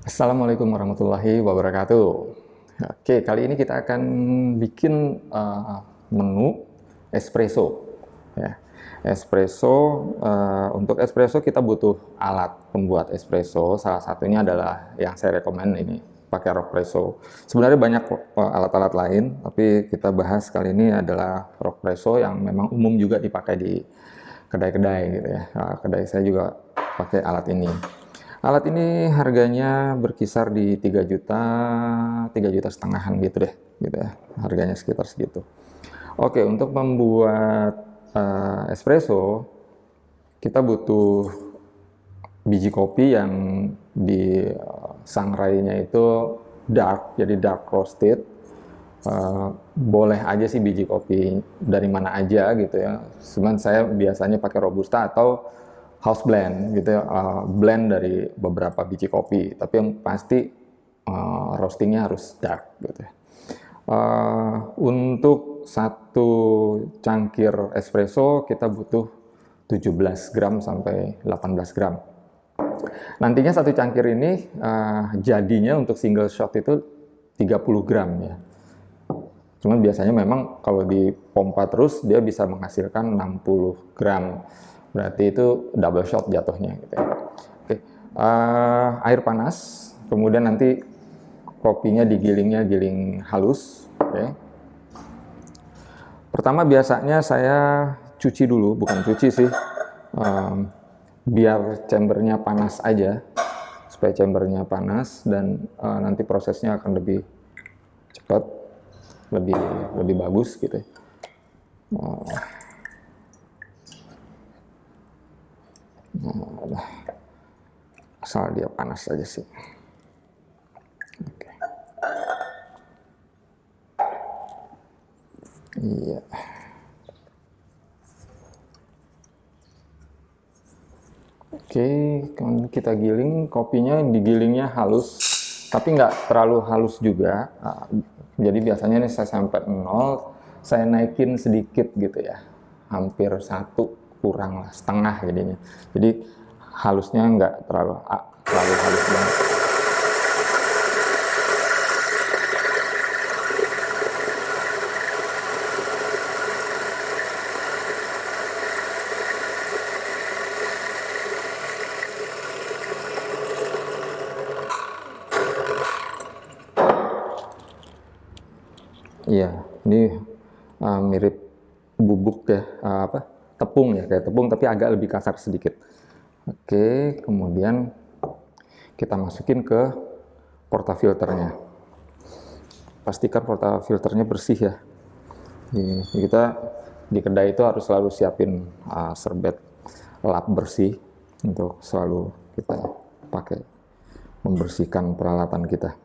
Assalamualaikum warahmatullahi wabarakatuh. Oke, kali ini kita akan bikin menu espresso. Ya. Untuk espresso kita butuh alat pembuat espresso. Salah satunya adalah yang saya rekomen ini, pakai Rockpresso. Sebenarnya banyak alat-alat lain, tapi kita bahas kali ini adalah Rockpresso yang memang umum juga dipakai di kedai-kedai gitu ya. Kedai saya juga pakai alat ini. Alat ini harganya berkisar di 3 juta, 3 juta setengahan gitu deh, gitu ya. Harganya sekitar segitu. Oke, untuk membuat espresso, kita butuh biji kopi yang di sangrainya itu dark, jadi dark roasted. Boleh aja sih biji kopi dari mana aja gitu ya. Cuman saya biasanya pakai robusta atau house blend gitu ya, blend dari beberapa biji kopi, tapi yang pasti roastingnya harus dark gitu ya. Untuk satu cangkir espresso kita butuh 17 gram sampai 18 gram. Nantinya satu cangkir ini jadinya untuk single shot itu 30 gram ya. Cuman biasanya memang kalau dipompa terus dia bisa menghasilkan 60 gram. Berarti itu double shot jatuhnya gitu ya. Oke. Air panas, kemudian nanti kopinya digilingnya giling halus. Oke. Pertama biasanya saya cuci dulu, bukan cuci sih, biar chambernya panas aja, supaya chambernya panas dan nanti prosesnya akan lebih cepat, lebih bagus gitu ya. Asal dia panas saja sih. Oke. Iya. Oke, kita giling, kopinya digilingnya halus, tapi nggak terlalu halus juga. Jadi biasanya nih saya sampai 0, saya naikin sedikit gitu ya, hampir 1 kurang lah, setengah jadinya. Jadi halusnya nggak terlalu halus banget. Iya, ini mirip bubuk ya, tepung ya, kayak tepung tapi agak lebih kasar sedikit. Oke, kemudian kita masukin ke portafilternya. Pastikan portafilternya bersih ya. Kita di kedai itu harus selalu siapin serbet lap bersih untuk selalu kita pakai membersihkan peralatan kita.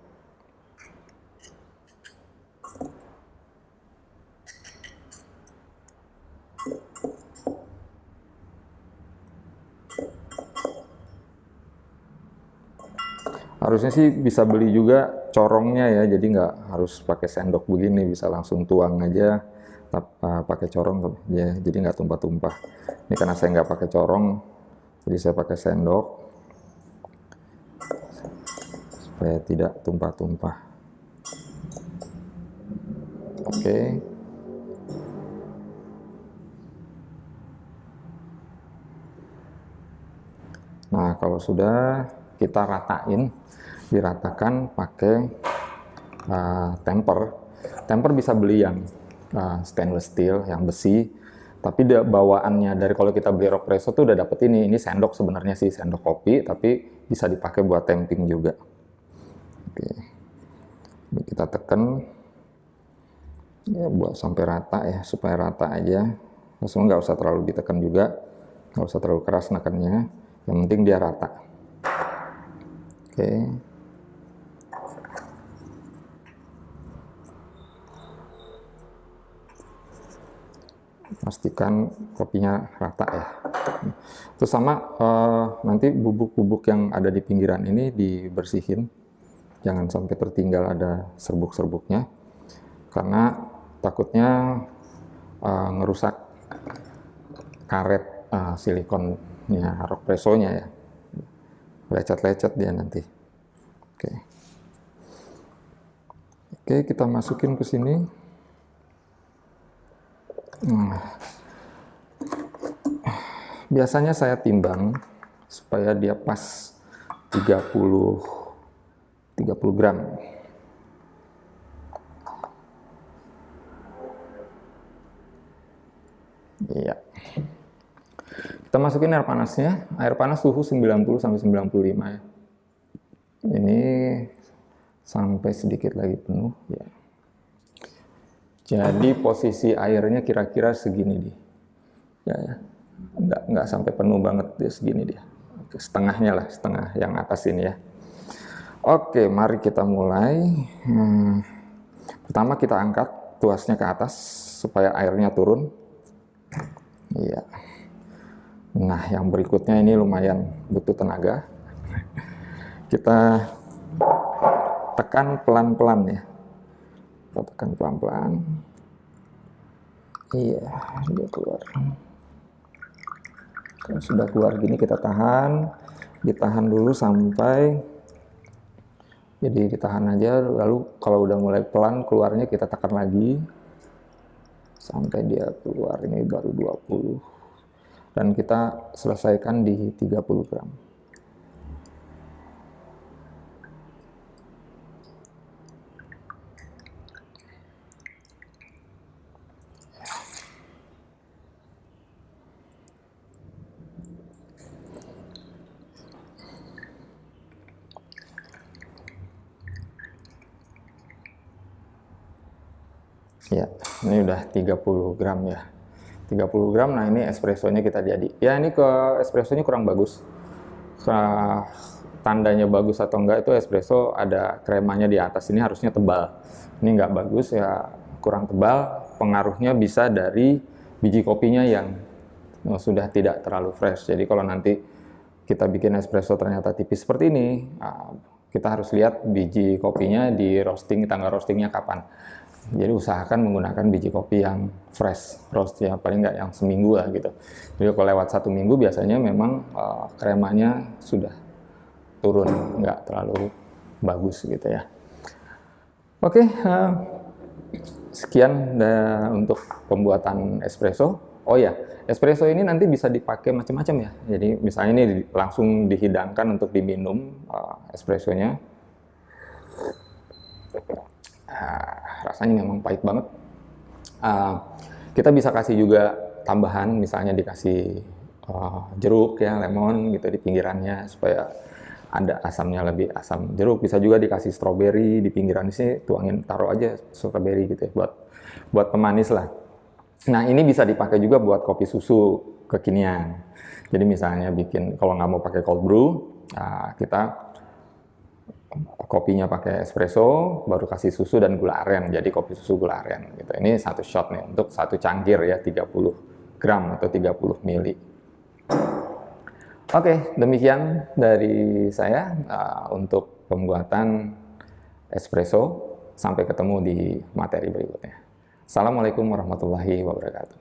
Harusnya sih bisa beli juga corongnya ya, jadi nggak harus pakai sendok begini, bisa langsung tuang aja pakai corong ya, jadi nggak tumpah-tumpah. Ini karena saya nggak pakai corong, jadi saya pakai sendok supaya tidak tumpah-tumpah. Oke. Nah, kalau sudah kita diratakan pakai temper. Temper bisa beli yang stainless steel, yang besi, tapi bawaannya dari kalau kita beli Rockpresso tuh udah dapet ini sendok sebenarnya sih, sendok kopi, tapi bisa dipakai buat temping juga. Oke. Ini kita tekan ya, buat sampai rata ya, supaya rata aja. Semua nggak usah terlalu ditekan juga, nggak usah terlalu keras nekannya, yang penting dia rata. Oke. Pastikan kopinya rata ya. Terus sama nanti bubuk-bubuk yang ada di pinggiran ini dibersihin, jangan sampai tertinggal ada serbuk-serbuknya, karena takutnya ngerusak karet silikonnya Rockpresso-nya ya, lecet-lecet dia nanti. Oke. Oke, kita masukin ke sini. Biasanya saya timbang supaya dia pas 30 gram. Iya. Kita masukin air panasnya. Air panas suhu 90 sampai 95 ya. Ini sampai sedikit lagi penuh ya. Jadi posisi airnya kira-kira segini nih. Ya. Nggak sampai penuh banget dia, segini dia. Setengahnya lah, setengah yang atas ini ya. Oke, mari kita mulai. Pertama kita angkat tuasnya ke atas supaya airnya turun. Iya. Nah, yang berikutnya ini lumayan butuh tenaga. Kita tekan pelan-pelan ya. Kita tekan pelan-pelan. Iya, dia keluar. Kalau sudah keluar gini kita tahan. Ditahan dulu sampai, jadi ditahan aja, lalu kalau udah mulai pelan keluarnya kita tekan lagi sampai dia keluar. Ini baru 20 dan kita selesaikan di 30 gram. Ya, ini udah 30 gram ya. 30 gram, nah ini espressonya kita jadi. Ya, ini ke espressonya kurang bagus. Tandanya bagus atau enggak itu espresso ada kremanya di atas, ini harusnya tebal. Ini nggak bagus ya, kurang tebal. Pengaruhnya bisa dari biji kopinya yang sudah tidak terlalu fresh. Jadi kalau nanti kita bikin espresso ternyata tipis seperti ini, kita harus lihat biji kopinya di roasting, tanggal roastingnya kapan. Jadi usahakan menggunakan biji kopi yang fresh roast ya, paling nggak yang seminggu lah gitu. Jadi kalau lewat 1 minggu biasanya memang kremanya sudah turun, nggak terlalu bagus gitu ya. Oke, sekian untuk pembuatan espresso. Oh ya, espresso ini nanti bisa dipakai macam-macam ya. Jadi misalnya ini langsung dihidangkan untuk diminum espressonya. Rasanya memang pahit banget. Kita bisa kasih juga tambahan, misalnya dikasih jeruk ya, lemon gitu di pinggirannya supaya ada asamnya, lebih asam jeruk. Bisa juga dikasih stroberi di pinggiran sini, tuangin, taruh aja stroberi gitu ya, buat pemanis lah. Nah, ini bisa dipakai juga buat kopi susu kekinian. Jadi misalnya bikin, kalau nggak mau pakai cold brew, kita kopinya pakai espresso, baru kasih susu dan gula aren, jadi kopi susu gula aren gitu. Ini 1 shot nih untuk 1 cangkir ya, 30 gram atau 30 mili. Oke, demikian dari saya untuk pembuatan espresso. Sampai ketemu di materi berikutnya. Assalamualaikum warahmatullahi wabarakatuh.